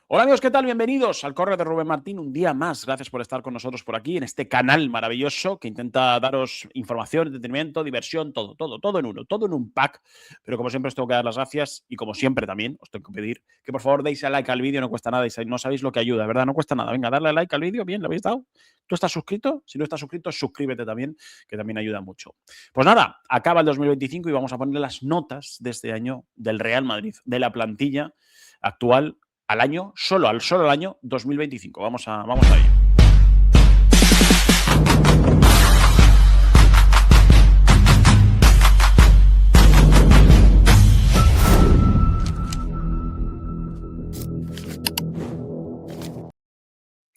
Hola amigos, ¿qué tal? Bienvenidos al Correo de Rubén Martín. Un día más. Gracias por estar con nosotros por aquí en este canal maravilloso que intenta daros información, entretenimiento, diversión, todo en uno, todo en un pack. Pero como siempre os tengo que dar las gracias y como siempre también os tengo que pedir que por favor deis a like al vídeo, no cuesta nada y no sabéis lo que ayuda, ¿verdad? No cuesta nada. Venga, darle a like al vídeo, bien, ¿lo habéis dado? ¿Tú estás suscrito? Si no estás suscrito, suscríbete también, que también ayuda mucho. Pues nada, acaba el 2025 y vamos a ponerle las notas de este año del Real Madrid, de la plantilla actual al año, solo al año 2025. Vamos a ello.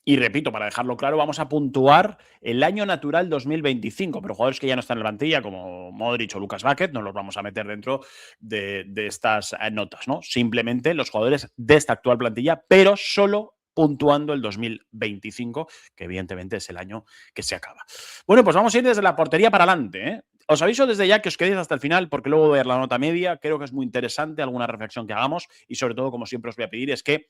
Y repito, para dejarlo claro, vamos a puntuar el año natural 2025, pero jugadores que ya no están en la plantilla, como Modric o Lucas Vázquez, no los vamos a meter dentro de estas notas, ¿no? Simplemente los jugadores de esta actual plantilla, pero solo puntuando el 2025, que evidentemente es el año que se acaba. Bueno, pues vamos a ir desde la portería para adelante, ¿eh? Os aviso desde ya que os quedéis hasta el final porque luego voy a ver la nota media. Creo que es muy interesante alguna reflexión que hagamos y sobre todo, como siempre os voy a pedir, es que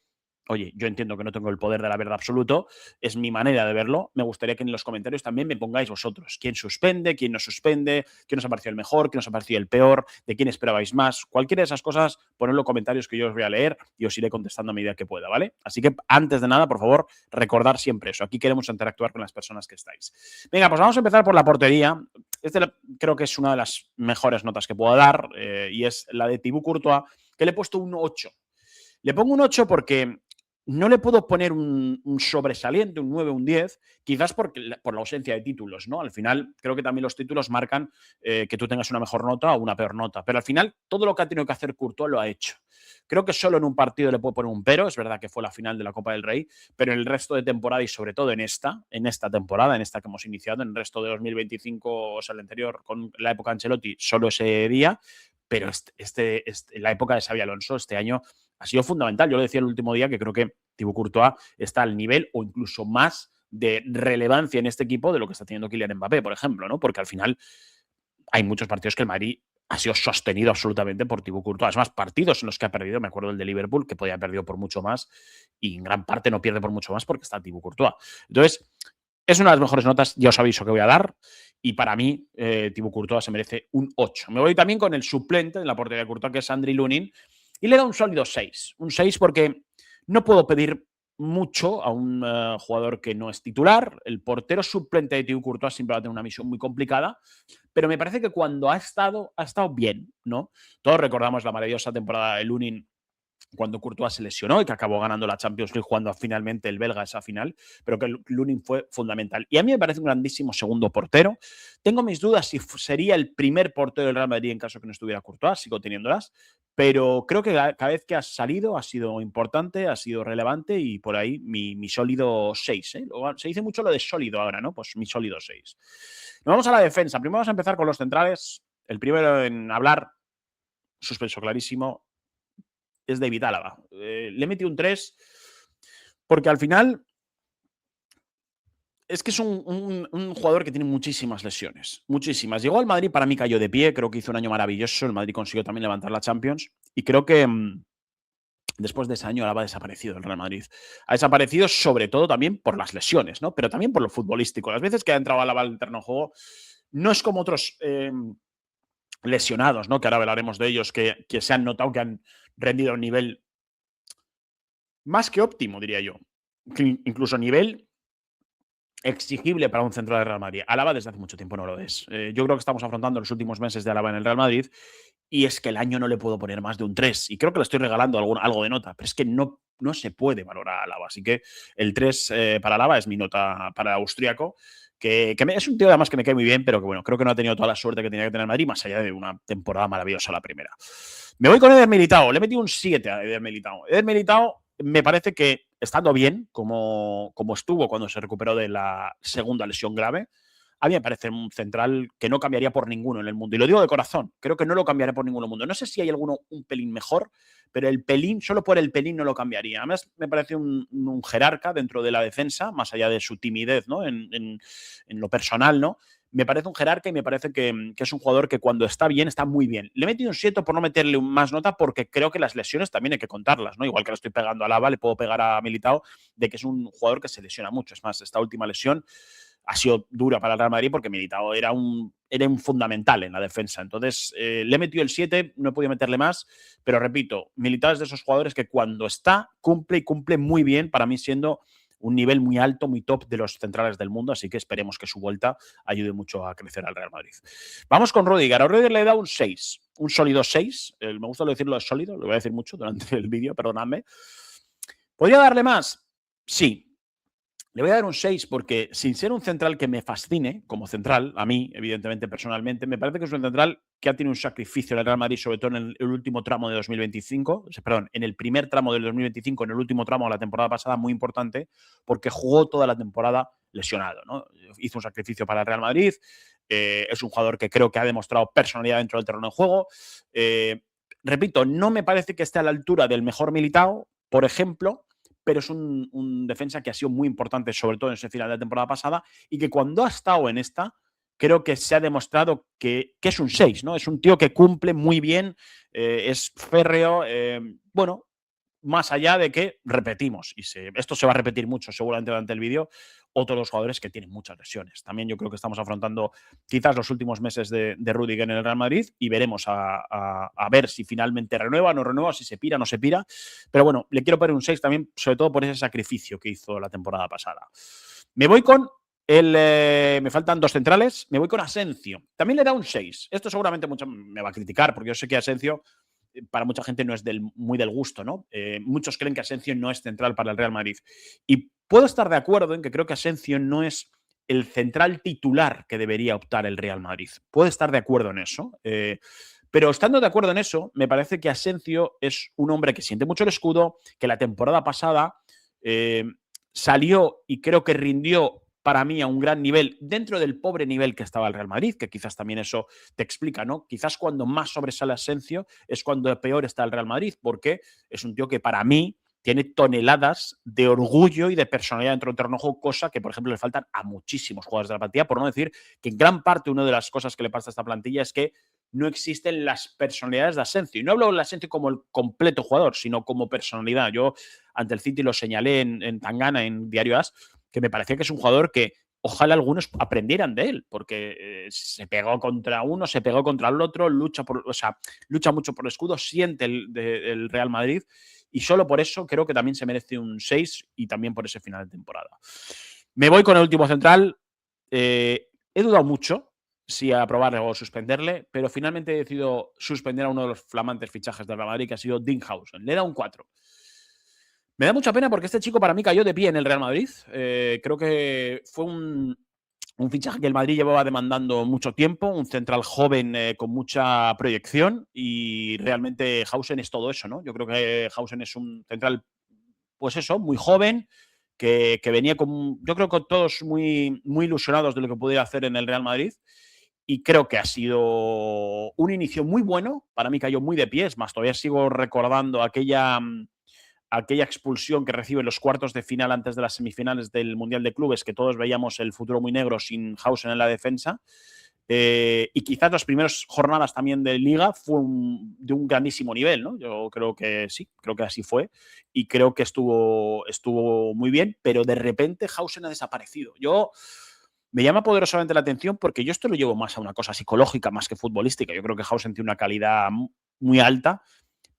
oye, yo entiendo que no tengo el poder de la verdad absoluto, es mi manera de verlo. Me gustaría que en los comentarios también me pongáis vosotros quién suspende, quién no suspende, quién os ha parecido el mejor, quién os ha parecido el peor, de quién esperabais más. Cualquiera de esas cosas, ponedlo en los comentarios que yo os voy a leer y os iré contestando a medida que pueda, ¿vale? Así que antes de nada, por favor, recordar siempre eso. Aquí queremos interactuar con las personas que estáis. Venga, pues vamos a empezar por la portería. Creo que es una de las mejores notas que puedo dar y es la de Thibaut Courtois, que le he puesto un 8. Le pongo un 8 porque no le puedo poner un sobresaliente, un 9, un 10, quizás por la ausencia de títulos, ¿no? Al final, creo que también los títulos marcan que tú tengas una mejor nota o una peor nota. Pero al final, todo lo que ha tenido que hacer Courtois lo ha hecho. Creo que solo en un partido le puedo poner un pero, es verdad que fue la final de la Copa del Rey, pero en el resto de temporada y sobre todo en esta temporada, en esta que hemos iniciado, en el resto de 2025, o sea, el anterior, con la época de Ancelotti, solo ese día, pero la época de Xabi Alonso este año ha sido fundamental. Yo lo decía el último día que creo que Thibaut Courtois está al nivel o incluso más de relevancia en este equipo de lo que está teniendo Kylian Mbappé, por ejemplo, ¿no? Porque al final hay muchos partidos que el Madrid ha sido sostenido absolutamente por Thibaut Courtois. Es más, partidos en los que ha perdido, me acuerdo del de Liverpool, que podía haber perdido por mucho más y en gran parte no pierde por mucho más porque está Thibaut Courtois. Entonces, es una de las mejores notas, ya os aviso que voy a dar. Y para mí, Thibaut Courtois se merece un 8. Me voy también con el suplente de la portería de Courtois, que es Andriy Lunin, y le da un sólido 6. Un 6 porque no puedo pedir mucho a un jugador que no es titular. El portero suplente de Thibaut Courtois siempre va a tener una misión muy complicada, pero me parece que cuando ha estado bien, ¿no? Todos recordamos la maravillosa temporada de Lunin cuando Courtois se lesionó y que acabó ganando la Champions League jugando finalmente el belga esa final, pero que Lunin fue fundamental. Y a mí me parece un grandísimo segundo portero. Tengo mis dudas si sería el primer portero del Real Madrid en caso que no estuviera Courtois, sigo teniéndolas, pero creo que cada vez que ha salido ha sido importante, ha sido relevante y por ahí mi sólido 6. ¿eh? Se dice mucho lo de sólido ahora, ¿no? Pues mi sólido 6. Nos vamos a la defensa. Primero vamos a empezar con los centrales. El primero en hablar, suspenso clarísimo, es David Álava. Le he metido un 3 porque al final es que es un jugador que tiene muchísimas lesiones, muchísimas. Llegó al Madrid, para mí cayó de pie, creo que hizo un año maravilloso, el Madrid consiguió también levantar la Champions y creo que después de ese año Álava ha desaparecido del Real Madrid. Ha desaparecido sobre todo también por las lesiones, ¿no? Pero también por lo futbolístico. Las veces que ha entrado Álava al terreno de juego no es como otros lesionados, ¿no? Que ahora hablaremos de ellos, que se han notado que han rendido a un nivel más que óptimo, diría yo. Incluso nivel exigible para un centro de Real Madrid. Álava desde hace mucho tiempo no lo es. Yo creo que estamos afrontando los últimos meses de Álava en el Real Madrid y es que el año no le puedo poner más de un 3 y creo que le estoy regalando algo de nota, pero es que no se puede valorar a Álava. Así que el 3 para Álava es mi nota para el austríaco, que es un tío además que me cae muy bien, pero que bueno, creo que no ha tenido toda la suerte que tenía que tener el Madrid, más allá de una temporada maravillosa la primera. Me voy con Eder Militao. Le he metido un 7 a Eder Militao. Eder Militao me parece que estando bien, como estuvo cuando se recuperó de la segunda lesión grave, a mí me parece un central que no cambiaría por ninguno en el mundo. Y lo digo de corazón, creo que no lo cambiaría por ninguno en el mundo. No sé si hay alguno un pelín mejor, pero el pelín, solo por el pelín no lo cambiaría. Además, me parece un jerarca dentro de la defensa, más allá de su timidez, ¿no? En lo personal, ¿no? me parece un jerarca y me parece que es un jugador que cuando está bien, está muy bien. Le he metido un 7 por no meterle más nota porque creo que las lesiones también hay que contarlas, ¿no? Igual que le estoy pegando a Lava, le puedo pegar a Militao de que es un jugador que se lesiona mucho. Es más, esta última lesión ha sido dura para el Real Madrid porque Militao era un fundamental en la defensa. Entonces, le he metido el 7, no he podido meterle más, pero repito, Militao es de esos jugadores que cuando está, cumple y cumple muy bien, para mí siendo un nivel muy alto, muy top de los centrales del mundo, así que esperemos que su vuelta ayude mucho a crecer al Real Madrid. Vamos con Rudiger. A Rudiger le he dado un 6, un sólido 6. Me gusta decirlo sólido, lo voy a decir mucho durante el vídeo, perdonadme. ¿Podría darle más? Sí. Le voy a dar un 6 porque, sin ser un central que me fascine como central, a mí, evidentemente, personalmente, me parece que es un central que ha tenido un sacrificio en el Real Madrid, sobre todo en el último tramo de 2025, perdón, en el primer tramo del 2025, en el último tramo de la temporada pasada, muy importante, porque jugó toda la temporada lesionado, ¿no? Hizo un sacrificio para el Real Madrid, es un jugador que creo que ha demostrado personalidad dentro del terreno de juego. Repito, no me parece que esté a la altura del mejor Militao, por ejemplo, pero es un defensa que ha sido muy importante, sobre todo en ese final de la temporada pasada, y que cuando ha estado en esta, creo que se ha demostrado que es un 6, ¿no? Es un tío que cumple muy bien, es férreo, bueno, más allá de que repetimos, y esto se va a repetir mucho seguramente durante el vídeo, otros los jugadores que tienen muchas lesiones. También yo creo que estamos afrontando quizás los últimos meses de Rudiger en el Real Madrid y veremos a ver si finalmente renueva, no renueva, si se pira, no se pira. Pero bueno, le quiero poner un 6 también, sobre todo por ese sacrificio que hizo la temporada pasada. Me voy con me faltan dos centrales, me voy con Asensio. También le da un 6. Esto seguramente mucho me va a criticar, porque yo sé que Asensio para mucha gente no es muy del gusto, ¿no? Muchos creen que Asensio no es central para el Real Madrid. Y puedo estar de acuerdo en que creo que Asensio no es el central titular que debería optar el Real Madrid. Puedo estar de acuerdo en eso. Pero estando de acuerdo en eso, me parece que Asensio es un hombre que siente mucho el escudo, que la temporada pasada salió y creo que rindió para mí a un gran nivel, dentro del pobre nivel que estaba el Real Madrid, que quizás también eso te explica, ¿no? Quizás cuando más sobresale Asensio es cuando peor está el Real Madrid, porque es un tío que para mí tiene toneladas de orgullo y de personalidad dentro del terreno de juego, cosa que, por ejemplo, le faltan a muchísimos jugadores de la plantilla, por no decir que en gran parte una de las cosas que le pasa a esta plantilla es que no existen las personalidades de Asensio. Y no hablo de Asensio como el completo jugador, sino como personalidad. Yo ante el City lo señalé en Tangana, en Diario As, que me parecía que es un jugador que ojalá algunos aprendieran de él, porque se pegó contra uno, se pegó contra el otro, lucha mucho por el escudo, siente el Real Madrid y solo por eso creo que también se merece un 6 y también por ese final de temporada. Me voy con el último central. He dudado mucho si aprobarle o suspenderle, pero finalmente he decidido suspender a uno de los flamantes fichajes del Real Madrid, que ha sido Dinghausen. Le he dado un 4. Me da mucha pena porque este chico para mí cayó de pie en el Real Madrid. Creo que fue un fichaje que el Madrid llevaba demandando mucho tiempo, un central joven con mucha proyección y realmente Hausen es todo eso, ¿no? Yo creo que Hausen es un central, pues eso, muy joven, que venía con, yo creo que todos muy, muy ilusionados de lo que pudiera hacer en el Real Madrid y creo que ha sido un inicio muy bueno. Para mí cayó muy de pie, es más, todavía sigo recordando aquella expulsión que recibe en los cuartos de final antes de las semifinales del Mundial de Clubes, que todos veíamos el futuro muy negro sin Hausen en la defensa. Y quizás las primeras jornadas también de Liga fue de un grandísimo nivel, ¿no? Yo creo que sí, creo que así fue. Y creo que estuvo muy bien, pero de repente Hausen ha desaparecido. Me llama poderosamente la atención porque yo esto lo llevo más a una cosa psicológica más que futbolística. Yo creo que Hausen tiene una calidad muy alta,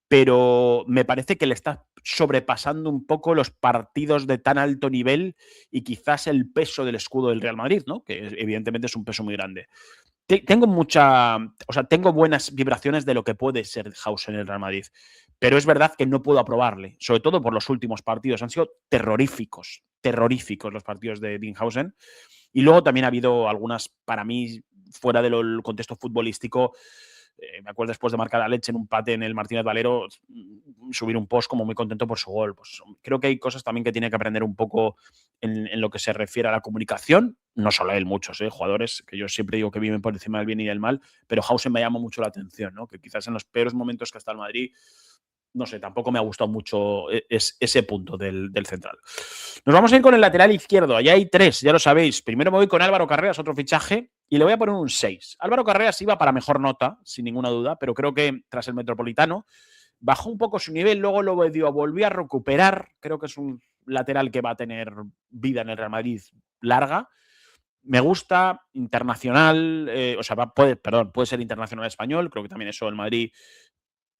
pero me parece que le está sobrepasando un poco los partidos de tan alto nivel y quizás el peso del escudo del Real Madrid, ¿no? Que evidentemente es un peso muy grande. Tengo buenas vibraciones de lo que puede ser Hausen en el Real Madrid, pero es verdad que no puedo aprobarle, sobre todo por los últimos partidos. Han sido terroríficos los partidos de Dinghausen. Y luego también ha habido algunas, para mí, fuera del contexto futbolístico. Me acuerdo después de marcar a Leche en un empate en el Martínez Valero, subir un post como muy contento por su gol. Pues creo que hay cosas también que tiene que aprender un poco en lo que se refiere a la comunicación. No solo él, muchos jugadores, que yo siempre digo que viven por encima del bien y del mal, pero Hausen me llama mucho la atención, ¿no? Que quizás en los peores momentos que está el Madrid, no sé, tampoco me ha gustado mucho ese punto del central. Nos vamos a ir con el lateral izquierdo. Allá hay tres, ya lo sabéis. Primero me voy con Álvaro Carreras, otro fichaje y le voy a poner un 6. Álvaro Carreras iba para mejor nota, sin ninguna duda, pero creo que tras el Metropolitano bajó un poco su nivel, luego lo volvió a recuperar. Creo que es un lateral que va a tener vida en el Real Madrid larga. Me gusta, internacional, puede ser internacional español, creo que también eso el Madrid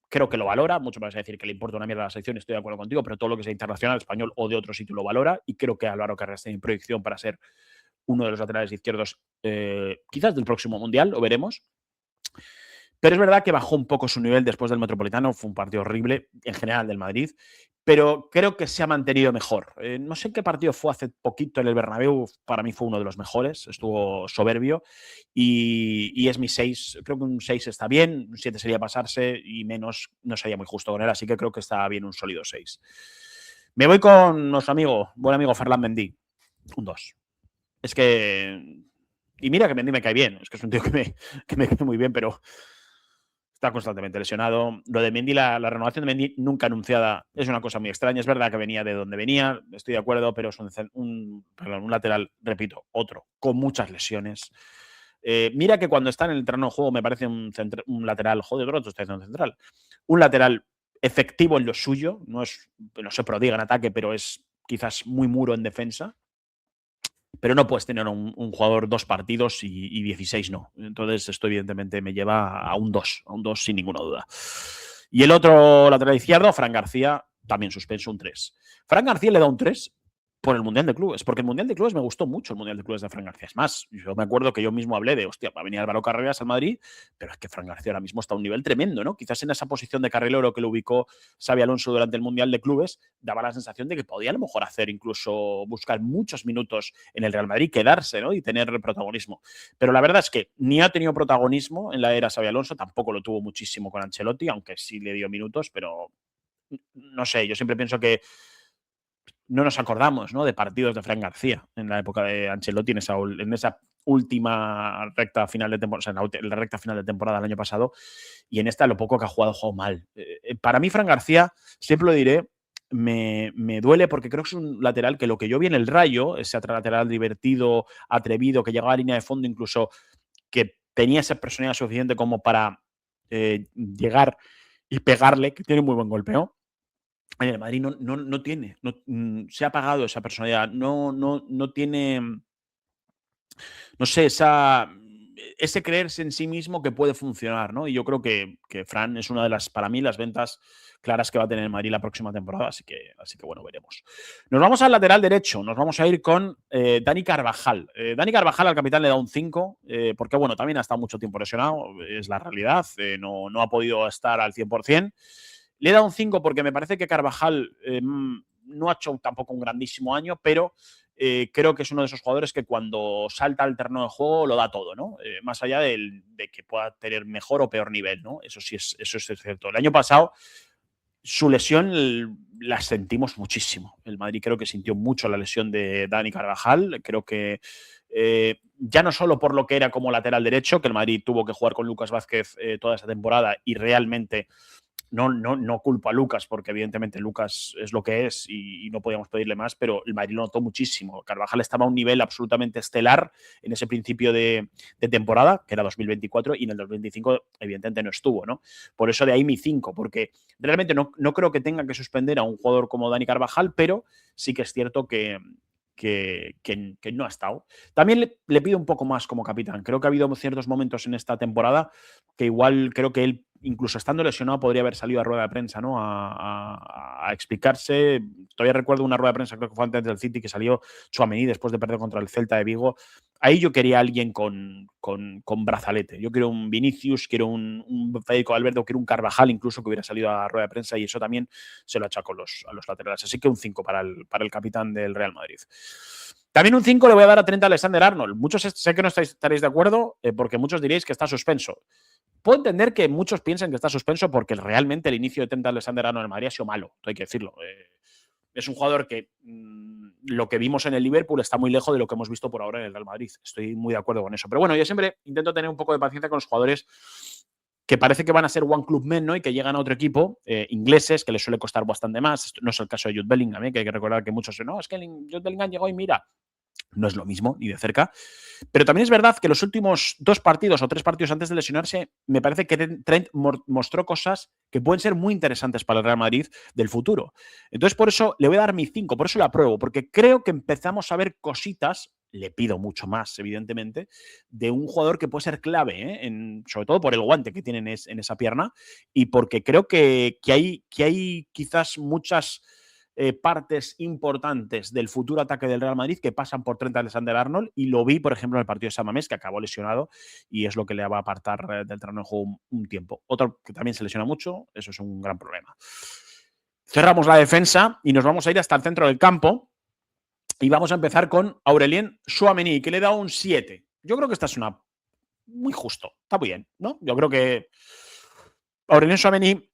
creo que lo valora, mucho más decir que le importa una mierda a la selección, estoy de acuerdo contigo, pero todo lo que sea internacional, español o de otro sitio lo valora, y creo que Álvaro Carreras tiene proyección para ser uno de los laterales izquierdos, quizás del próximo Mundial, lo veremos. Pero es verdad que bajó un poco su nivel después del Metropolitano, fue un partido horrible en general del Madrid, pero creo que se ha mantenido mejor. No sé qué partido fue hace poquito en el Bernabéu, para mí fue uno de los mejores, estuvo soberbio y es mi 6, creo que un 6 está bien, un 7 sería pasarse y menos no sería muy justo con él, así que creo que está bien un sólido 6. Me voy con nuestro amigo, buen amigo Ferland Mendy, un 2. Es que... Y mira que Mendy me cae bien, es que es un tío que me cae muy bien, pero está constantemente lesionado. Lo de Mendy, la renovación de Mendy nunca anunciada, es una cosa muy extraña. Es verdad que venía de donde venía, estoy de acuerdo, pero es un lateral, repito, otro, con muchas lesiones. Mira que cuando está en el terreno de juego me parece un lateral, joder, otro está haciendo central. Un lateral efectivo en lo suyo, no se prodiga en ataque, pero es quizás muy muro en defensa. Pero no puedes tener un jugador 2 partidos y 16 no. Entonces, esto evidentemente me lleva a un 2 sin ninguna duda. Y el otro lateral izquierdo, Fran García, también suspenso, un 3. Fran García le da un 3 por el Mundial de Clubes, porque el Mundial de Clubes me gustó mucho, el Mundial de Clubes de Fran García. Es más, yo me acuerdo que yo mismo hablé de, hostia, va a venir Álvaro Carreras al Madrid, pero es que Fran García ahora mismo está a un nivel tremendo, ¿no? Quizás en esa posición de carrilero que lo ubicó Xabi Alonso durante el Mundial de Clubes, daba la sensación de que podía a lo mejor hacer incluso buscar muchos minutos en el Real Madrid, quedarse, ¿no? Y tener protagonismo. Pero la verdad es que ni ha tenido protagonismo en la era Xabi Alonso, tampoco lo tuvo muchísimo con Ancelotti, aunque sí le dio minutos, pero no sé, yo siempre pienso que no nos acordamos, ¿no?, de partidos de Fran García en la época de Ancelotti, en esa última recta final de temporada, o sea, en la recta final de temporada del año pasado, y en esta lo poco que ha jugado mal. Para mí, Fran García, siempre lo diré, me duele porque creo que es un lateral que lo que yo vi en el Rayo, ese lateral divertido, atrevido, que llegaba a línea de fondo, incluso que tenía esa personalidad suficiente como para llegar y pegarle, que tiene muy buen golpeo. En el Madrid no tiene, se ha apagado esa personalidad, no tiene, no sé, ese creerse en sí mismo que puede funcionar, ¿no? Y yo creo que Fran es una de las, para mí, las ventas claras que va a tener el Madrid la próxima temporada, así que bueno, veremos. Nos vamos al lateral derecho, nos vamos a ir con Dani Carvajal. Dani Carvajal al capitán le da un 5, porque bueno, también ha estado mucho tiempo lesionado, es la realidad, no ha podido estar al 100%. Le he dado un 5 porque me parece que Carvajal no ha hecho tampoco un grandísimo año, pero creo que es uno de esos jugadores que cuando salta al terreno de juego lo da todo, ¿no? Más allá de que pueda tener mejor o peor nivel, ¿no? Eso es cierto. El año pasado su lesión la sentimos muchísimo. El Madrid creo que sintió mucho la lesión de Dani Carvajal. Creo que ya no solo por lo que era como lateral derecho, que el Madrid tuvo que jugar con Lucas Vázquez toda esa temporada y realmente no culpo a Lucas, porque evidentemente Lucas es lo que es y no podíamos pedirle más, pero el Madrid lo notó muchísimo. Carvajal estaba a un nivel absolutamente estelar en ese principio de temporada, que era 2024, y en el 2025 evidentemente no estuvo, ¿no? Por eso de ahí mi 5, porque realmente no creo que tenga que suspender a un jugador como Dani Carvajal, pero sí que es cierto que no ha estado. También le pido un poco más como capitán. Creo que ha habido ciertos momentos en esta temporada que igual creo que él, incluso estando lesionado, podría haber salido a rueda de prensa, ¿no? A explicarse. Todavía recuerdo una rueda de prensa, creo que fue antes del City, que salió Tchouaméni después de perder contra el Celta de Vigo. Ahí yo quería a alguien con brazalete. Yo quiero un Vinicius, quiero un Federico Valverde, quiero un Carvajal incluso que hubiera salido a rueda de prensa, y eso también se lo achaco a los laterales. Así que un 5 para el capitán del Real Madrid. También un 5 le voy a dar a Trent Alexander-Arnold. Muchos sé que no estaréis de acuerdo, porque muchos diréis que está suspenso. Puedo entender que muchos piensen que está suspenso porque realmente el inicio de Trent Alexander-Arnold en el Madrid ha sido malo, hay que decirlo. Es un jugador que lo que vimos en el Liverpool está muy lejos de lo que hemos visto por ahora en el Real Madrid. Estoy muy de acuerdo con eso. Pero bueno, yo siempre intento tener un poco de paciencia con los jugadores que parece que van a ser one club men, ¿no? Y que llegan a otro equipo, ingleses, que les suele costar bastante más. Esto no es el caso de Jude Bellingham, que hay que recordar que muchos no, es que Jude Bellingham llegó y mira, No es lo mismo, ni de cerca. Pero también es verdad que los últimos 2 partidos o 3 partidos antes de lesionarse, me parece que Trent mostró cosas que pueden ser muy interesantes para el Real Madrid del futuro. Entonces, por eso le voy a dar mi 5, por eso lo apruebo, porque creo que empezamos a ver cositas, le pido mucho más, evidentemente, de un jugador que puede ser clave, sobre todo por el guante que tiene en esa pierna y porque creo que hay quizás muchas partes importantes del futuro ataque del Real Madrid que pasan por Trent Alexander-Arnold y lo vi, por ejemplo, en el partido de San Mamés, que acabó lesionado y es lo que le va a apartar del terreno de juego un tiempo. Otro que también se lesiona mucho, eso es un gran problema. Cerramos la defensa y nos vamos a ir hasta el centro del campo y vamos a empezar con Aurelien Tchouaméni, que le da un 7. Yo creo que esta es una muy justo, está muy bien, ¿no? Yo creo que Aurelien Tchouaméni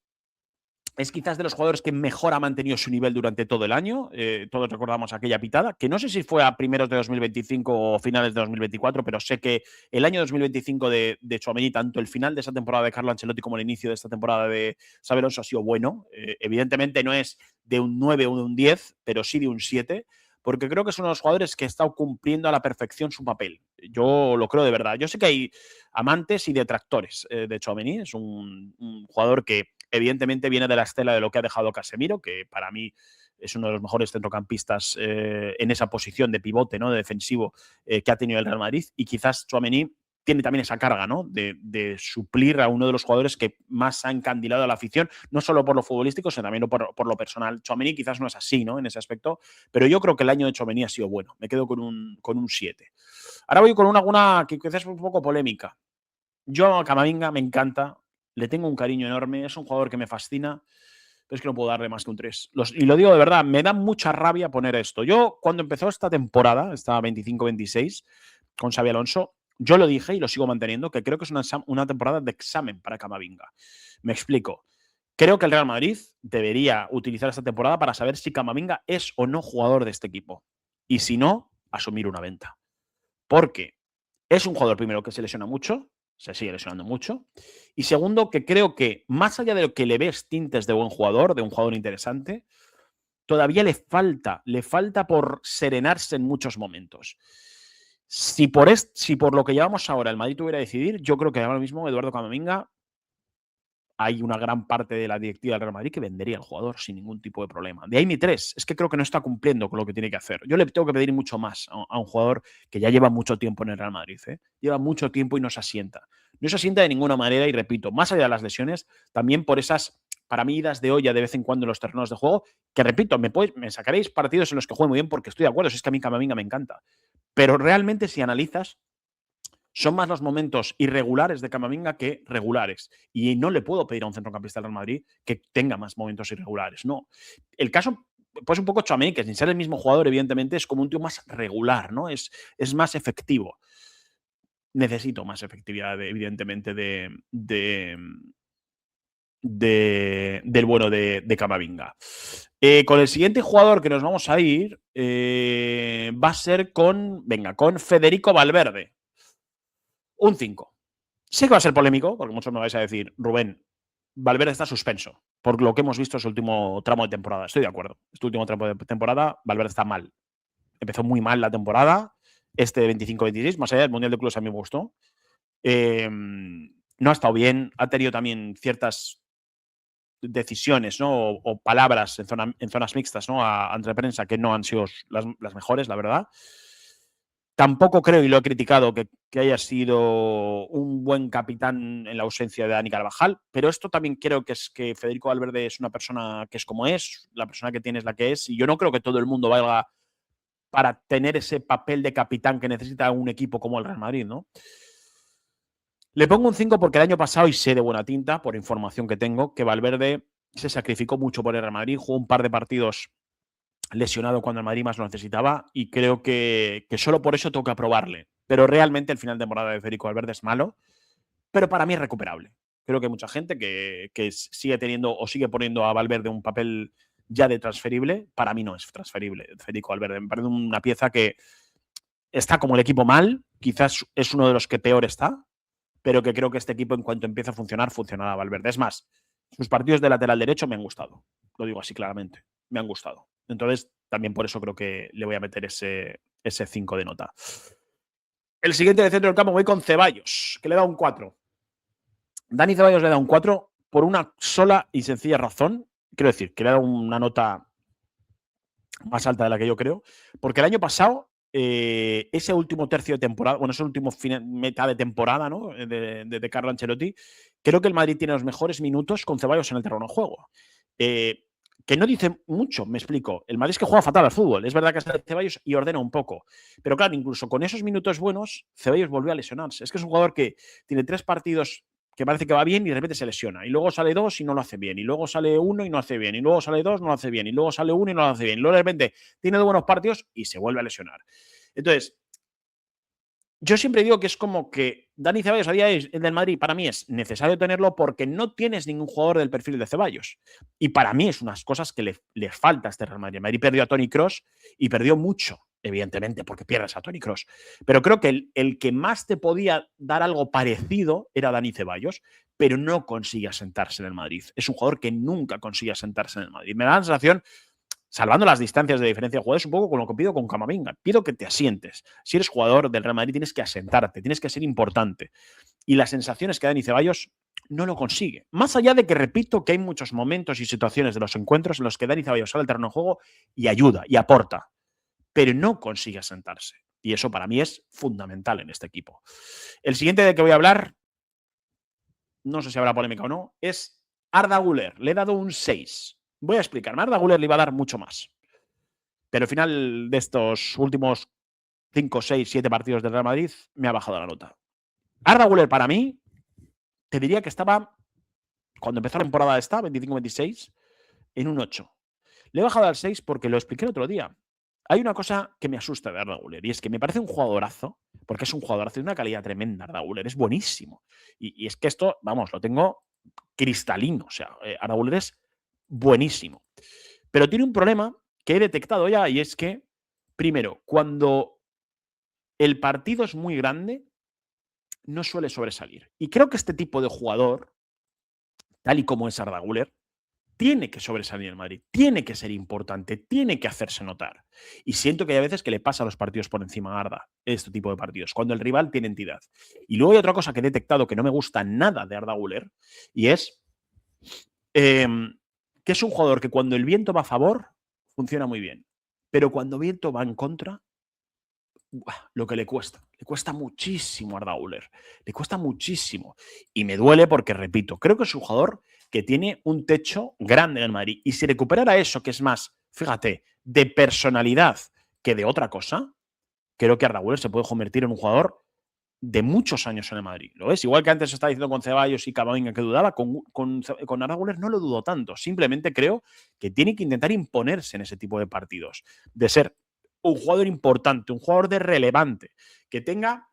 es quizás de los jugadores que mejor ha mantenido su nivel durante todo el año. Todos recordamos aquella pitada, que no sé si fue a primeros de 2025 o finales de 2024, pero sé que el año 2025 de Tchouaméni, tanto el final de esa temporada de Carlo Ancelotti como el inicio de esta temporada de Xabi Alonso ha sido bueno. Evidentemente no es de un 9 o de un 10, pero sí de un 7, porque creo que es uno de los jugadores que está cumpliendo a la perfección su papel. Yo lo creo de verdad. Yo sé que hay amantes y detractores de Tchouaméni. Es un jugador que evidentemente viene de la estela de lo que ha dejado Casemiro, que para mí es uno de los mejores centrocampistas en esa posición de pivote, ¿no? De defensivo que ha tenido el Real Madrid. Y quizás Tchouaméni tiene también esa carga, ¿no? De suplir a uno de los jugadores que más ha encandilado a la afición, no solo por lo futbolístico, sino también por lo personal. Tchouaméni quizás no es así, ¿no? En ese aspecto, pero yo creo que el año de Tchouaméni ha sido bueno. Me quedo con un 7. Ahora voy con alguna que quizás es un poco polémica. Yo a Camavinga me encanta, le tengo un cariño enorme, es un jugador que me fascina, pero es que no puedo darle más que un 3. Y lo digo de verdad, me da mucha rabia poner esto. Yo, cuando empezó esta temporada, esta 25-26, con Xabi Alonso, yo lo dije y lo sigo manteniendo, que creo que es una temporada de examen para Camavinga. Me explico. Creo que el Real Madrid debería utilizar esta temporada para saber si Camavinga es o no jugador de este equipo. Y si no, asumir una venta. Porque es un jugador, primero, que se lesiona mucho, se sigue lesionando mucho. Y segundo, que creo que más allá de lo que le ves tintes de buen jugador, de un jugador interesante, todavía le falta por serenarse en muchos momentos. Si por lo que llevamos ahora el Madrid tuviera que decidir, yo creo que ahora mismo Eduardo Camavinga hay una gran parte de la directiva del Real Madrid que vendería al jugador sin ningún tipo de problema. De ahí mi 3. Es que creo que no está cumpliendo con lo que tiene que hacer. Yo le tengo que pedir mucho más a un jugador que ya lleva mucho tiempo en el Real Madrid. Lleva mucho tiempo y no se asienta. No se asienta de ninguna manera y repito, más allá de las lesiones, también por esas, para mí, idas de olla de vez en cuando en los terrenos de juego, que repito, me sacaréis partidos en los que juegue muy bien porque estoy de acuerdo, si es que a mí Camavinga me encanta. Pero realmente si analizas, son más los momentos irregulares de Camavinga que regulares. Y no le puedo pedir a un centrocampista del Real Madrid que tenga más momentos irregulares. No. El caso, pues un poco Tchouaméni, que sin ser el mismo jugador, evidentemente, es como un tío más regular, ¿no? Es más efectivo. Necesito más efectividad, evidentemente, del bueno de Camavinga. Con el siguiente jugador que nos vamos a ir va a ser con Federico Valverde. Un 5. Sé que va a ser polémico, porque muchos me vais a decir, Rubén, Valverde está suspenso por lo que hemos visto en su último tramo de temporada. Estoy de acuerdo. Este último tramo de temporada, Valverde está mal. Empezó muy mal la temporada, este 25-26, más allá del Mundial de Clubes a mí me gustó. No ha estado bien, ha tenido también ciertas decisiones, ¿no? O palabras en zonas mixtas, ¿no? Ante prensa que no han sido las mejores, la verdad. Tampoco creo, y lo he criticado, que haya sido un buen capitán en la ausencia de Dani Carvajal, pero esto también creo que es que Federico Valverde es una persona que es como es, la persona que tiene es la que es, y yo no creo que todo el mundo valga para tener ese papel de capitán que necesita un equipo como el Real Madrid, ¿no? Le pongo un 5 porque el año pasado, y sé de buena tinta, por información que tengo, que Valverde se sacrificó mucho por el Real Madrid, jugó un par de partidos lesionado cuando el Madrid más lo necesitaba y creo que solo por eso tengo que aprobarle. Pero realmente el final de temporada de Federico Valverde es malo, pero para mí es recuperable. Creo que hay mucha gente que sigue teniendo o sigue poniendo a Valverde un papel ya de transferible. Para mí no es transferible Federico Valverde. Me parece una pieza que está como el equipo mal, quizás es uno de los que peor está, pero que creo que este equipo en cuanto empiece a funcionar, funcionará Valverde. Es más, sus partidos de lateral derecho me han gustado. Lo digo así claramente. Me han gustado. Entonces, también por eso creo que le voy a meter ese 5 de nota. El siguiente de centro del campo voy con Ceballos, que le da un 4. Dani Ceballos le da un 4 por una sola y sencilla razón. Quiero decir, que le da una nota más alta de la que yo creo, porque el año pasado, ese último tercio de temporada, bueno, ese último mitad de temporada, ¿no? de Carlo Ancelotti, creo que el Madrid tiene los mejores minutos con Ceballos en el terreno de juego. Que no dice mucho, me explico. El Madrid es que juega fatal al fútbol. Es verdad que sale Ceballos y ordena un poco. Pero claro, incluso con esos minutos buenos, Ceballos volvió a lesionarse. Es que es un jugador que tiene 3 partidos que parece que va bien y de repente se lesiona. Y luego sale 2 y no lo hace bien. Y luego sale 1 y no hace bien. Y luego sale 2 y no lo hace bien. Y luego sale 1 y no lo hace bien. Y luego de repente tiene 2 buenos partidos y se vuelve a lesionar. Entonces, yo siempre digo que es como que Dani Ceballos a día del Madrid para mí es necesario tenerlo porque no tienes ningún jugador del perfil de Ceballos. Y para mí es unas cosas que le falta a este Real Madrid. El Madrid perdió a Toni Kroos y perdió mucho, evidentemente, porque pierdes a Toni Kroos. Pero creo que el que más te podía dar algo parecido era Dani Ceballos, pero no consigue asentarse en el Madrid. Es un jugador que nunca consigue asentarse en el Madrid. Me da la sensación, salvando las distancias de diferencia de jugadores, un poco con lo que pido con Camavinga. Pido que te asientes. Si eres jugador del Real Madrid, tienes que asentarte, tienes que ser importante. Y la sensación es que Dani Ceballos no lo consigue. Más allá de que repito que hay muchos momentos y situaciones de los encuentros en los que Dani Ceballos sale al terreno de juego y ayuda y aporta, pero no consigue asentarse. Y eso para mí es fundamental en este equipo. El siguiente de que voy a hablar, no sé si habrá polémica o no, es Arda Güler. Le he dado un 6. Voy a explicarme. Arda Güler le iba a dar mucho más. Pero al final de estos últimos 5, 6, 7 partidos del Real Madrid me ha bajado la nota. Arda Güler para mí, te diría que estaba, cuando empezó la temporada esta, 25-26, en un 8. Le he bajado al 6 porque lo expliqué el otro día. Hay una cosa que me asusta de Arda Güler y es que me parece un jugadorazo, porque es un jugadorazo de una calidad tremenda. Arda Güler es buenísimo. Y es que esto, vamos, lo tengo cristalino. O sea, Arda Güler es buenísimo. Pero tiene un problema que he detectado ya y es que, primero, cuando el partido es muy grande, no suele sobresalir. Y creo que este tipo de jugador, tal y como es Arda Güler, tiene que sobresalir en Madrid, tiene que ser importante, tiene que hacerse notar. Y siento que hay veces que le pasa a los partidos por encima a Arda, este tipo de partidos, cuando el rival tiene entidad. Y luego hay otra cosa que he detectado que no me gusta nada de Arda Güler, y es que es un jugador que cuando el viento va a favor, funciona muy bien. Pero cuando el viento va en contra, lo que le cuesta muchísimo a Arda Güler, le cuesta muchísimo. Y me duele porque, repito, creo que es un jugador que tiene un techo grande en el Madrid. Y si recuperara eso, que es más, fíjate, de personalidad que de otra cosa, creo que Arda Güler se puede convertir en un jugador de muchos años en el Madrid. ¿Lo ves? Igual que antes se estaba diciendo con Ceballos y Camavinga que dudaba, con Arda Güler no lo dudo tanto. Simplemente creo que tiene que intentar imponerse en ese tipo de partidos, de ser un jugador importante, un jugador de relevante, que tenga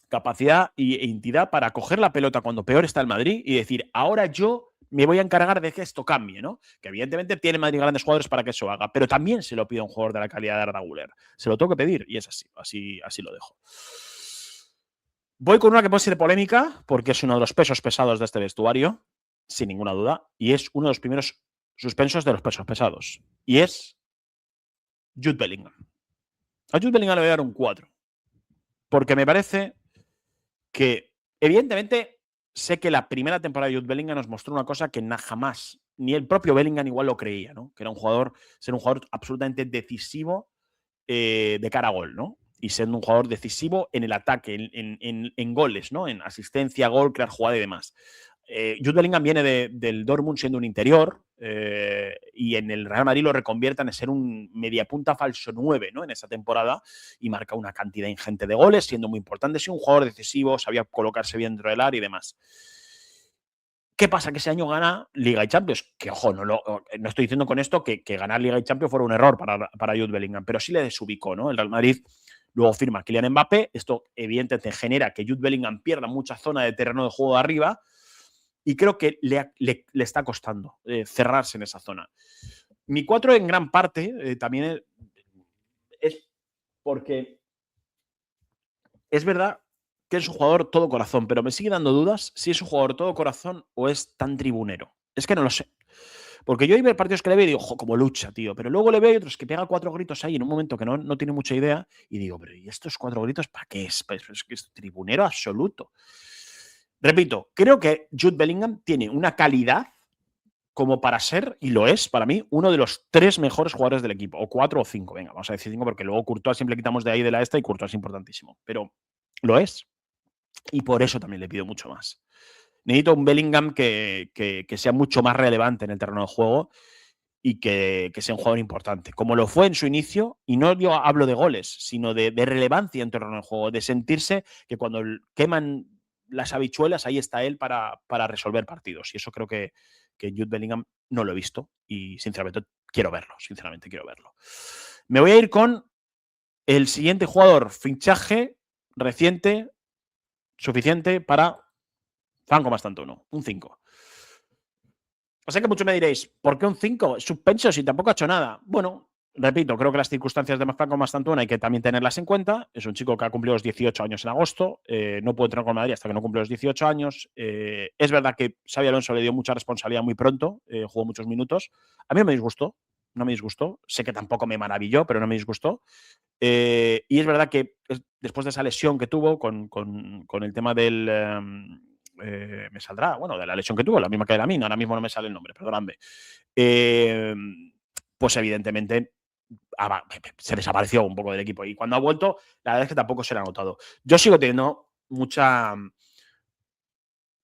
capacidad e entidad para coger la pelota cuando peor está el Madrid y decir, ahora yo me voy a encargar de que esto cambie, ¿no? Que evidentemente tiene Madrid grandes jugadores para que eso haga, pero también se lo pide a un jugador de la calidad de Arda Güler. Se lo tengo que pedir y es así lo dejo. Voy con una que puede ser polémica, porque es uno de los pesos pesados de este vestuario, sin ninguna duda, y es uno de los primeros suspensos de los pesos pesados. Y es Jude Bellingham. A Jude Bellingham le voy a dar un 4. Porque me parece que, evidentemente, sé que la primera temporada de Jude Bellingham nos mostró una cosa que jamás, ni el propio Bellingham igual lo creía, ¿no? Que era ser un jugador absolutamente decisivo de cara a gol, ¿no? Y siendo un jugador decisivo en el ataque, en goles, ¿no? En asistencia, gol, crear jugada y demás. Jude Bellingham viene del Dortmund siendo un interior y en el Real Madrid lo reconviertan en ser un mediapunta falso 9, ¿no? En esa temporada y marca una cantidad ingente de goles, siendo muy importante, siendo un jugador decisivo, sabía colocarse bien dentro del área y demás. ¿Qué pasa? Que ese año gana Liga y Champions. Que, ojo, no estoy diciendo con esto que ganar Liga y Champions fuera un error para Jude Bellingham, pero sí le desubicó, ¿no? El Real Madrid luego firma a Kylian Mbappé. Esto, evidentemente, genera que Jude Bellingham pierda mucha zona de terreno de juego de arriba y creo que le está costando cerrarse en esa zona. Mi 4 en gran parte también es porque es verdad que es un jugador todo corazón, pero me sigue dando dudas si es un jugador todo corazón o es tan tribunero. Es que no lo sé. Porque yo hay partidos que le veo y digo, ojo, como lucha, tío. Pero luego le veo y otros que pega 4 gritos ahí en un momento que no tiene mucha idea. Y digo, pero ¿y estos 4 gritos para qué es? Pues es que es tribunero absoluto. Repito, creo que Jude Bellingham tiene una calidad como para ser, y lo es para mí, uno de los 3 mejores jugadores del equipo. O 4 o 5, venga, vamos a decir 5 porque luego Courtois siempre quitamos de ahí de la esta y Courtois es importantísimo. Pero lo es. Y por eso también le pido mucho más. Necesito un Bellingham que sea mucho más relevante en el terreno de juego y que sea un jugador importante, como lo fue en su inicio, y no yo hablo de goles, sino de relevancia en terreno de juego, de sentirse que cuando queman las habichuelas, ahí está él para resolver partidos. Y eso creo que Jude Bellingham no lo he visto y sinceramente quiero verlo, Me voy a ir con el siguiente jugador, fichaje reciente, suficiente para Franco Mastantuono, un 5. O sea que muchos me diréis, ¿por qué un 5? Suspenso si tampoco ha hecho nada. Bueno, repito, creo que las circunstancias de Franco Mastantuono hay que también tenerlas en cuenta. Es un chico que ha cumplido los 18 años en agosto. No puede entrenar con Madrid hasta que no cumple los 18 años. Es verdad que Xabi Alonso le dio mucha responsabilidad muy pronto, jugó muchos minutos. A mí no me disgustó, Sé que tampoco me maravilló, pero no me disgustó. Y es verdad que después de esa lesión que tuvo con el tema del... me saldrá, bueno, de la lesión que tuvo, la misma que de la mina, ahora mismo no me sale el nombre, perdóname. Pues evidentemente se desapareció un poco del equipo y cuando ha vuelto, la verdad es que tampoco se le ha notado. Yo sigo teniendo mucha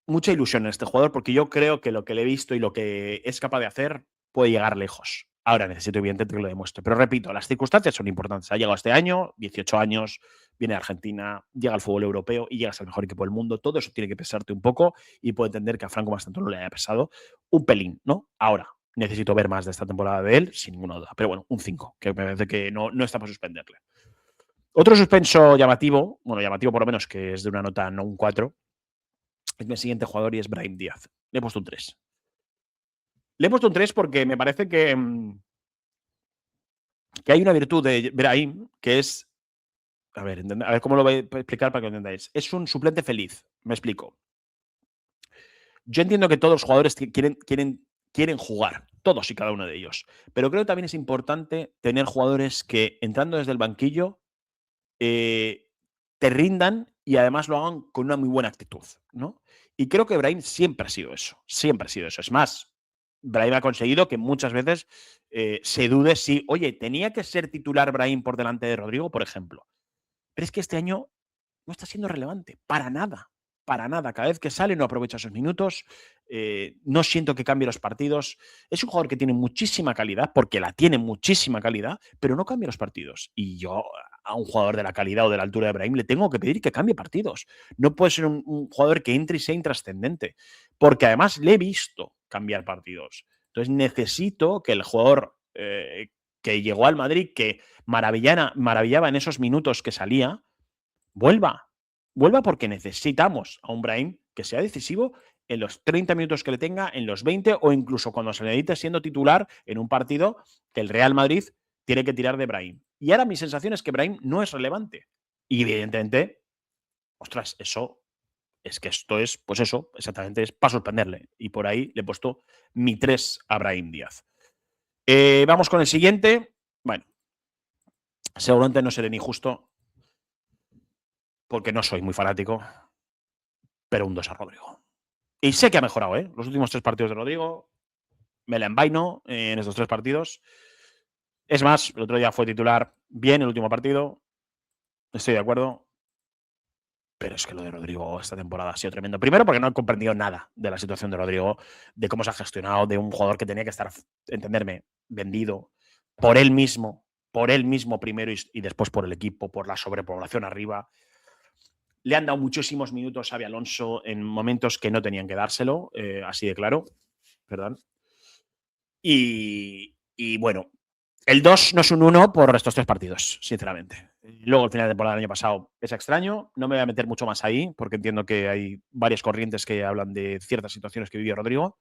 ilusión en este jugador porque yo creo que lo que le he visto y lo que es capaz de hacer puede llegar lejos. Ahora necesito evidentemente que lo demuestre. Pero repito, las circunstancias son importantes. Ha llegado este año, 18 años, viene a Argentina, llega al fútbol europeo y llegas al mejor equipo del mundo. Todo eso tiene que pesarte un poco y puedo entender que a Franco Mastantuono le haya pesado un pelín, ¿no? Ahora, necesito ver más de esta temporada de él, sin ninguna duda. Pero bueno, un 5, que me parece que no está para suspenderle. Otro suspenso llamativo, bueno, llamativo por lo menos, que es de una nota no un 4, es mi siguiente jugador y es Brahim Díaz. Le he puesto un 3. Le he puesto un 3 porque me parece que hay una virtud de Brahim que es. A ver cómo lo voy a explicar para que lo entendáis. Es un suplente feliz. Me explico. Yo entiendo que todos los jugadores quieren jugar, todos y cada uno de ellos. Pero creo que también es importante tener jugadores que, entrando desde el banquillo, te rindan y además lo hagan con una muy buena actitud, ¿no? Y creo que Brahim siempre ha sido eso. Siempre ha sido eso. Es más, Brahim ha conseguido que muchas veces se dude si, oye, ¿tenía que ser titular Brahim por delante de Rodrigo, por ejemplo? Pero es que este año no está siendo relevante, para nada. Para nada. Cada vez que sale no aprovecha esos minutos. No siento que cambie los partidos. Es un jugador que tiene muchísima calidad, porque la tiene muchísima calidad, pero no cambia los partidos. Y yo a un jugador de la calidad o de la altura de Brahim le tengo que pedir que cambie partidos. No puede ser un jugador que entre y sea intrascendente, porque además le he visto cambiar partidos. Entonces necesito que el jugador que llegó al Madrid, que maravillaba en esos minutos que salía, vuelva porque necesitamos a un Brahim que sea decisivo en los 30 minutos que le tenga, en los 20 o incluso cuando se le necesite siendo titular en un partido que el Real Madrid tiene que tirar de Brahim. Y ahora mi sensación es que Brahim no es relevante. Y evidentemente, ostras, eso es que esto es, pues eso, exactamente, es para sorprenderle. Y por ahí le he puesto mi 3 a Brahim Díaz. Vamos con el siguiente. Bueno, seguramente no seré ni justo porque no soy muy fanático, pero un 2 a Rodrigo. Y sé que ha mejorado, ¿eh? Los últimos 3 partidos de Rodrigo me la envaino en estos 3 partidos. Es más, el otro día fue titular bien el último partido. Estoy de acuerdo. Pero es que lo de Rodrigo esta temporada ha sido tremendo. Primero porque no he comprendido nada de la situación de Rodrigo, de cómo se ha gestionado, de un jugador que tenía que estar, entenderme, vendido por él mismo primero y después por el equipo, por la sobrepoblación arriba. Le han dado muchísimos minutos a Xabi Alonso en momentos que no tenían que dárselo, así de claro. Perdón. Y bueno, el 2 no es un 1 por estos 3 partidos, sinceramente. Luego, el final de temporada del año pasado es extraño. No me voy a meter mucho más ahí, porque entiendo que hay varias corrientes que hablan de ciertas situaciones que vivió Rodrigo.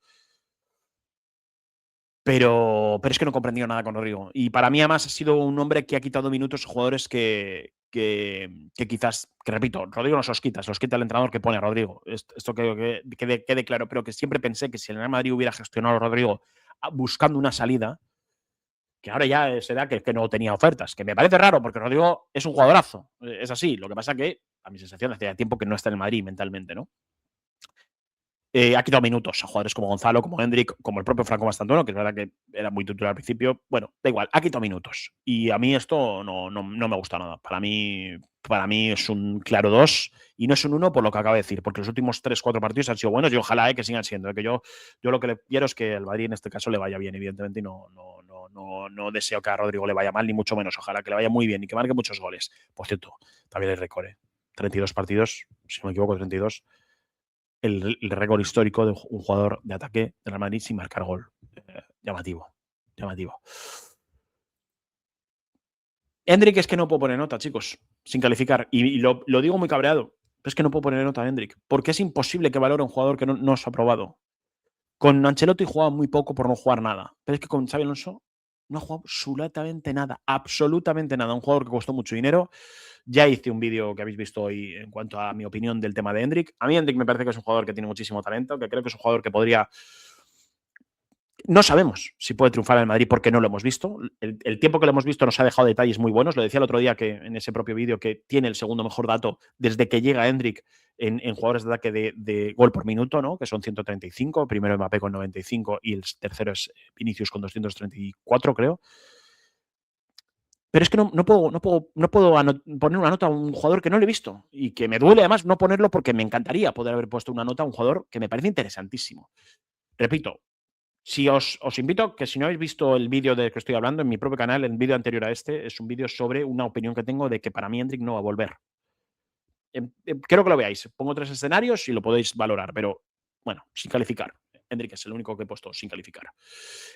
Pero es que no he comprendido nada con Rodrigo. Y para mí, además, ha sido un hombre que ha quitado minutos a jugadores que que quizás, que repito, Rodrigo no se los quita el entrenador que pone a Rodrigo. Esto que quede claro, pero que siempre pensé que si el Real Madrid hubiera gestionado a Rodrigo buscando una salida, que ahora ya será que no tenía ofertas, que me parece raro porque Rodrigo es un jugadorazo, es así. Lo que pasa que, a mi sensación, hacía tiempo que no está en el Madrid mentalmente, ¿no? Ha quitado minutos a jugadores como Gonzalo, como Hendrik, como el propio Franco Mastantuono, que es verdad que era muy titular al principio. Bueno, da igual, ha quitado minutos. Y a mí esto no me gusta nada. Para mí es un claro 2 y no es un 1 por lo que acabo de decir, porque los últimos 3-4 partidos han sido buenos y ojalá que sigan siendo. Que yo lo que le quiero es que al Madrid en este caso le vaya bien, evidentemente, y no deseo que a Rodrigo le vaya mal, ni mucho menos. Ojalá que le vaya muy bien y que marque muchos goles. Por cierto, también el récord, 32 partidos, si no me equivoco, 32. El récord histórico de un jugador de ataque de Real Madrid sin marcar gol. Llamativo. Hendrik es que no puedo poner nota, chicos, sin calificar. Y lo digo muy cabreado. Pero es que no puedo poner nota a Hendrik. Porque es imposible que valore un jugador que no se ha probado. Con Ancelotti jugaba muy poco por no jugar nada. Pero es que con Xabi Alonso no ha jugado absolutamente nada. Absolutamente nada. Un jugador que costó mucho dinero. Ya hice un vídeo que habéis visto hoy en cuanto a mi opinión del tema de Hendrik. A mí Hendrik me parece que es un jugador que tiene muchísimo talento, que creo que es un jugador que podría... No sabemos si puede triunfar en el Madrid porque no lo hemos visto. El tiempo que lo hemos visto nos ha dejado detalles muy buenos. Lo decía el otro día que en ese propio vídeo que tiene el segundo mejor dato desde que llega Hendrik en jugadores de ataque de gol por minuto, ¿no? Que son 135. Primero Mbappé con 95 y el tercero es Vinicius con 234, creo. Pero es que no puedo poner una nota a un jugador que no le he visto y que me duele además no ponerlo porque me encantaría poder haber puesto una nota a un jugador que me parece interesantísimo. Repito, si os invito que si no habéis visto el vídeo del que estoy hablando en mi propio canal, el vídeo anterior a este, es un vídeo sobre una opinión que tengo de que para mí Hendrik no va a volver. Quiero que lo veáis. Pongo 3 escenarios y lo podéis valorar, pero bueno, sin calificar. Hendrik es el único que he puesto sin calificar.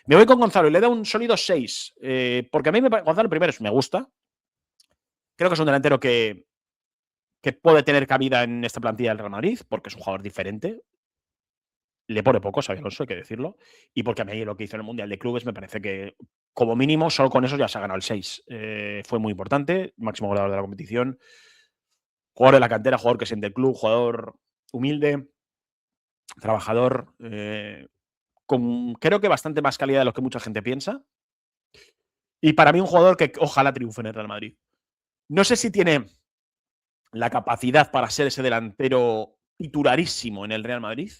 Me voy con Gonzalo y le da un sólido 6, porque a mí Gonzalo primero me gusta. Creo que es un delantero que puede tener cabida en esta plantilla del Real Madrid, porque es un jugador diferente. Le pone poco, Xabi Alonso, hay que decirlo. Y porque a mí lo que hizo en el Mundial de Clubes me parece que, como mínimo, solo con eso ya se ha ganado el 6. Fue muy importante, máximo goleador de la competición. Jugador de la cantera, jugador que siente el club, jugador humilde, trabajador, con creo que bastante más calidad de lo que mucha gente piensa. Y para mí un jugador que ojalá triunfe en el Real Madrid. No sé si tiene la capacidad para ser ese delantero titularísimo en el Real Madrid,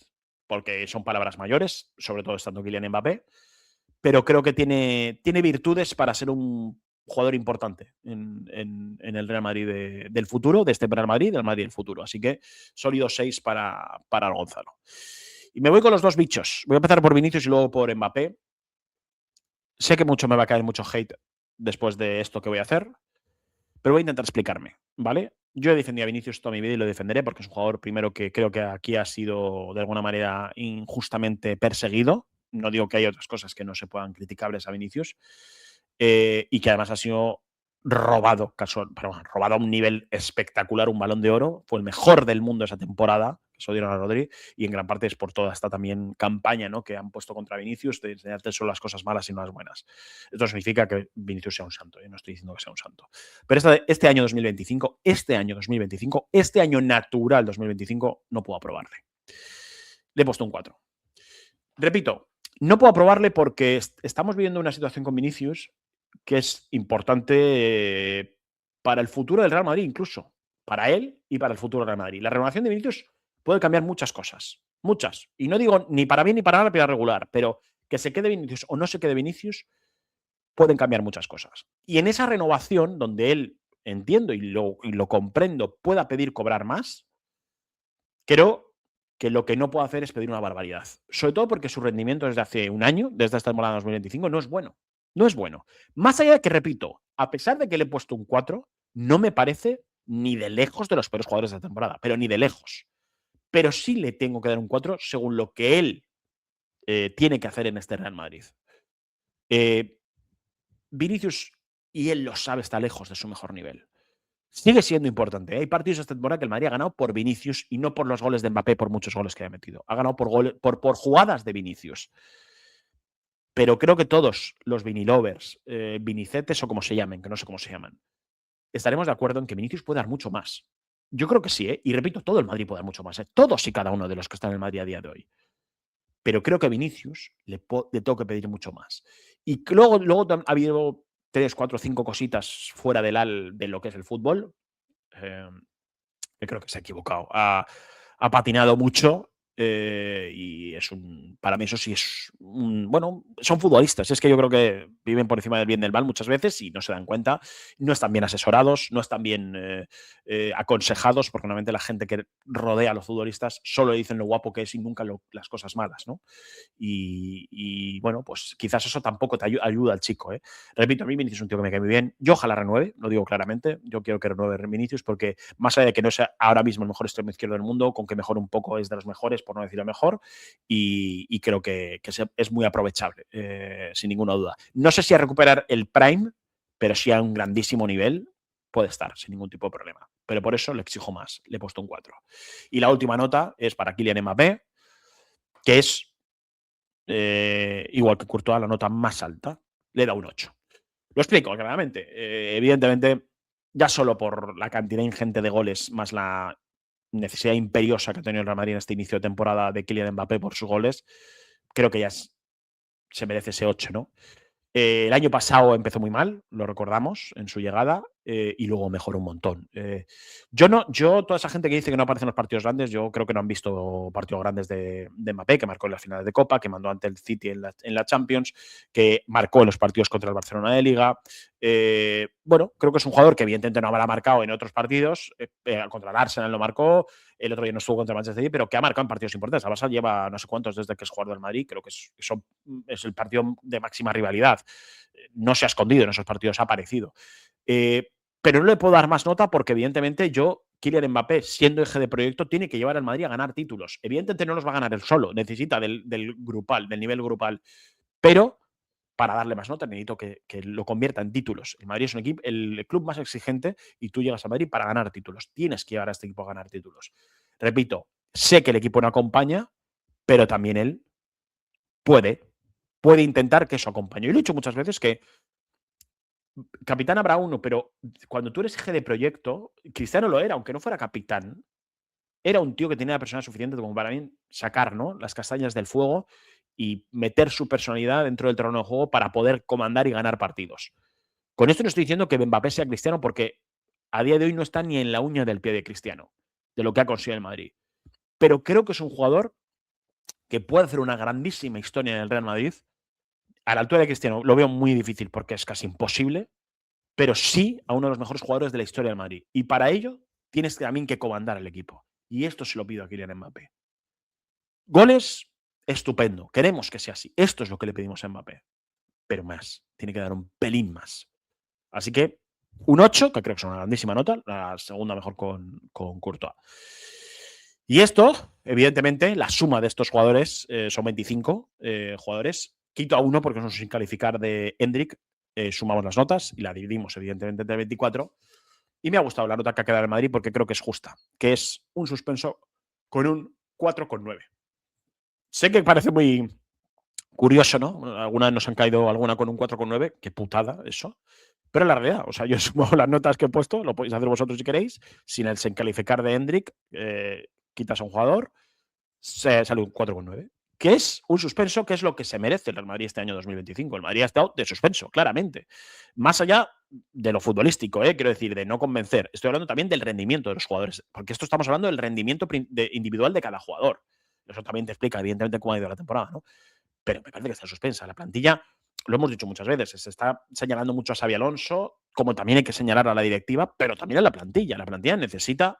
porque son palabras mayores, sobre todo estando Kylian Mbappé, pero creo que tiene virtudes para ser un jugador importante en el Real Madrid del futuro, de este Real Madrid, del Madrid del futuro. Así que sólido 6 para Gonzalo. Y me voy con los dos bichos. Voy a empezar por Vinicius y luego por Mbappé. Sé que me va a caer mucho hate después de esto que voy a hacer, pero voy a intentar explicarme, ¿vale? Yo he defendido a Vinicius toda mi vida y lo defenderé porque es un jugador, primero, que creo que aquí ha sido de alguna manera injustamente perseguido. No digo que hay otras cosas que no se puedan criticables a Vinicius. Y que además ha sido robado a un nivel espectacular, un Balón de Oro. Fue el mejor del mundo esa temporada, que eso dieron a Rodri, y en gran parte es por toda esta también campaña, ¿no?, que han puesto contra Vinicius de enseñarte solo las cosas malas y no las buenas. Esto significa que Vinicius sea un santo, yo no estoy diciendo que sea un santo. Pero este año 2025, este año natural 2025, no puedo aprobarle. Le he puesto un 4. Repito, no puedo aprobarle porque estamos viviendo una situación con Vinicius que es importante para el futuro del Real Madrid, incluso para él y para el futuro del Real Madrid. La renovación de Vinicius puede cambiar muchas cosas, muchas. Y no digo ni para bien ni para nada, pero regular, pero que se quede Vinicius o no se quede Vinicius, pueden cambiar muchas cosas. Y en esa renovación, donde él, entiendo y lo comprendo, pueda pedir cobrar más, creo que lo que no puedo hacer es pedir una barbaridad. Sobre todo porque su rendimiento desde hace un año, desde esta temporada 2025, no es bueno. No es bueno. Más allá de que, repito, a pesar de que le he puesto un 4, no me parece ni de lejos de los peores jugadores de la temporada, pero ni de lejos. Pero sí le tengo que dar un 4 según lo que él tiene que hacer en este Real Madrid. Vinicius, y él lo sabe, está lejos de su mejor nivel. Sigue siendo importante. Hay partidos esta temporada que el Madrid ha ganado por Vinicius y no por los goles de Mbappé, por muchos goles que haya metido. Ha ganado por jugadas de Vinicius. Pero creo que todos los Vinilovers, Vinicetes o como se llamen, que no sé cómo se llaman, estaremos de acuerdo en que Vinicius puede dar mucho más. Yo creo que sí, ¿eh? Y repito, todo el Madrid puede dar mucho más, ¿eh? Todos y cada uno de los que están en el Madrid a día de hoy. Pero creo que a Vinicius le tengo que pedir mucho más. Y luego ha habido 3, 4, 5 cositas fuera de lo que es el fútbol. Eh, que creo que se ha equivocado. Ha patinado mucho y para mí eso sí es bueno, son futbolistas. Es que yo creo que viven por encima del bien del mal muchas veces y no se dan cuenta. No están bien asesorados, no están bien aconsejados, porque normalmente la gente que rodea a los futbolistas solo le dicen lo guapo que es y nunca las cosas malas, ¿no? Y bueno, pues quizás eso tampoco te ayuda al chico, ¿eh? Repito, a mí Vinicius es un tío que me cae muy bien. Yo ojalá renueve, lo digo claramente. Yo quiero que renueve Vinicius porque más allá de que no sea ahora mismo el mejor extremo izquierdo del mundo, con que mejore un poco es de los mejores, por no decir lo mejor, y creo que es muy aprovechable, sin ninguna duda. No sé si a recuperar el prime, pero si a un grandísimo nivel puede estar sin ningún tipo de problema. Pero por eso le exijo más, le he puesto un 4. Y la última nota es para Kylian Mbappé, que es igual que Courtois, la nota más alta, le da un 8. Lo explico claramente. Evidentemente, ya solo por la cantidad ingente de goles, más la necesidad imperiosa que ha tenido el Real Madrid en este inicio de temporada de Kylian Mbappé por sus goles, creo que ya se merece ese 8, ¿no? El año pasado empezó muy mal, lo recordamos, en su llegada, y luego mejoró un montón. Toda esa gente que dice que no aparecen los partidos grandes, yo creo que no han visto partidos grandes de Mbappé, que marcó en las finales de Copa, que mandó ante el City en la Champions, que marcó en los partidos contra el Barcelona de Liga. Bueno, creo que es un jugador que evidentemente no habrá marcado en otros partidos, contra el Arsenal lo marcó, el otro día no estuvo contra el Manchester City, pero que ha marcado en partidos importantes. El Barça lleva no sé cuántos desde que es jugador del Madrid, creo que es el partido de máxima rivalidad. No se ha escondido en esos partidos, ha aparecido. Pero no le puedo dar más nota porque, evidentemente, Kylian Mbappé, siendo eje de proyecto, tiene que llevar al Madrid a ganar títulos. Evidentemente no los va a ganar él solo, necesita del grupal, del nivel grupal. Pero para darle más nota necesito que lo convierta en títulos. El Madrid es un equipo, el club más exigente y tú llegas a Madrid para ganar títulos. Tienes que llevar a este equipo a ganar títulos. Repito, sé que el equipo no acompaña, pero también él puede intentar que eso acompañe. Y lo he dicho muchas veces que capitán habrá uno, pero cuando tú eres eje de proyecto, Cristiano lo era, aunque no fuera capitán, era un tío que tenía la personalidad suficiente como para mí sacar, ¿no?, las castañas del fuego y meter su personalidad dentro del terreno de juego para poder comandar y ganar partidos. Con esto no estoy diciendo que Mbappé sea Cristiano porque a día de hoy no está ni en la uña del pie de Cristiano, de lo que ha conseguido el Madrid. Pero creo que es un jugador que puede hacer una grandísima historia en el Real Madrid. A la altura de Cristiano lo veo muy difícil porque es casi imposible, pero sí a uno de los mejores jugadores de la historia del Madrid. Y para ello tienes también que comandar el equipo. Y esto se lo pido a Kylian Mbappé. Goles, estupendo. Queremos que sea así. Esto es lo que le pedimos a Mbappé. Pero más. Tiene que dar un pelín más. Así que un 8, que creo que es una grandísima nota. La segunda mejor con Courtois. Y esto, evidentemente, la suma de estos jugadores son 25 jugadores. Quito a uno porque es un sin calificar de Endrick. Sumamos las notas y la dividimos, evidentemente, entre 24. Y me ha gustado la nota que ha quedado en Madrid porque creo que es justa, que es un suspenso con un 4,9. Sé que parece muy curioso, ¿no? Algunas nos han caído alguna con un 4,9. Qué putada eso. Pero es la realidad. O sea, yo sumo las notas que he puesto, lo podéis hacer vosotros si queréis. Sin el sin calificar de Endrick, quitas a un jugador, sale un 4,9. Que es un suspenso, que es lo que se merece el Real Madrid este año 2025. El Madrid ha estado de suspenso, claramente. Más allá de lo futbolístico, quiero decir, de no convencer. Estoy hablando también del rendimiento de los jugadores, porque esto estamos hablando del rendimiento individual de cada jugador. Eso también te explica, evidentemente, cómo ha ido la temporada, ¿no? Pero me parece que está suspensa. La plantilla, lo hemos dicho muchas veces, se está señalando mucho a Xabi Alonso, como también hay que señalar a la directiva, pero también a la plantilla. La plantilla necesita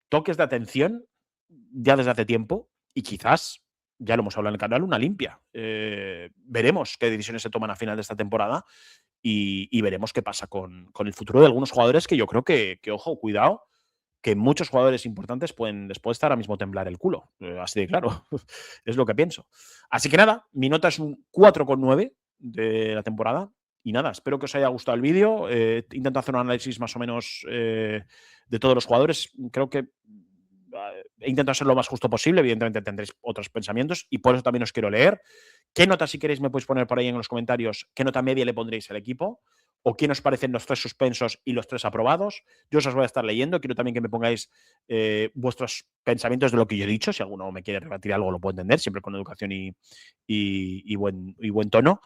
toques de atención ya desde hace tiempo y quizás, ya lo hemos hablado en el canal, una limpia. Veremos qué decisiones se toman a final de esta temporada y veremos qué pasa con el futuro de algunos jugadores que yo creo que ojo, cuidado, que muchos jugadores importantes pueden después ahora mismo temblar el culo. Así de claro. Es lo que pienso. Así que nada, mi nota es un 4,9 de la temporada. Y nada, espero que os haya gustado el vídeo. Intento hacer un análisis más o menos de todos los jugadores. Creo que he intentado ser lo más justo posible. Evidentemente tendréis otros pensamientos y por eso también os quiero leer. ¿Qué nota, si queréis, me podéis poner por ahí en los comentarios? ¿Qué nota media le pondréis al equipo? o qué nos parecen los 3 suspensos y los 3 aprobados. Yo os voy a estar leyendo. Quiero también que me pongáis vuestros pensamientos de lo que yo he dicho. Si alguno me quiere rebatir algo, lo puedo entender, siempre con educación y buen tono.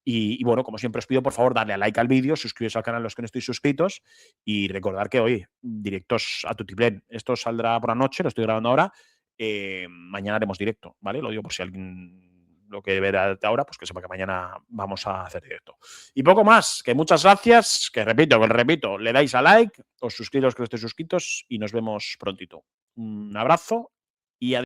Y bueno, como siempre os pido, por favor, darle a like al vídeo, suscribiros al canal los que no estéis suscritos y recordar que hoy, directos a Tutiplén. Esto saldrá por la noche, lo estoy grabando ahora. Mañana haremos directo, ¿vale? Lo digo por si alguien lo que verá ahora, pues que sepa que mañana vamos a hacer directo. Y poco más, que muchas gracias, que repito, le dais a like, os suscribís los que no estéis suscritos y nos vemos prontito. Un abrazo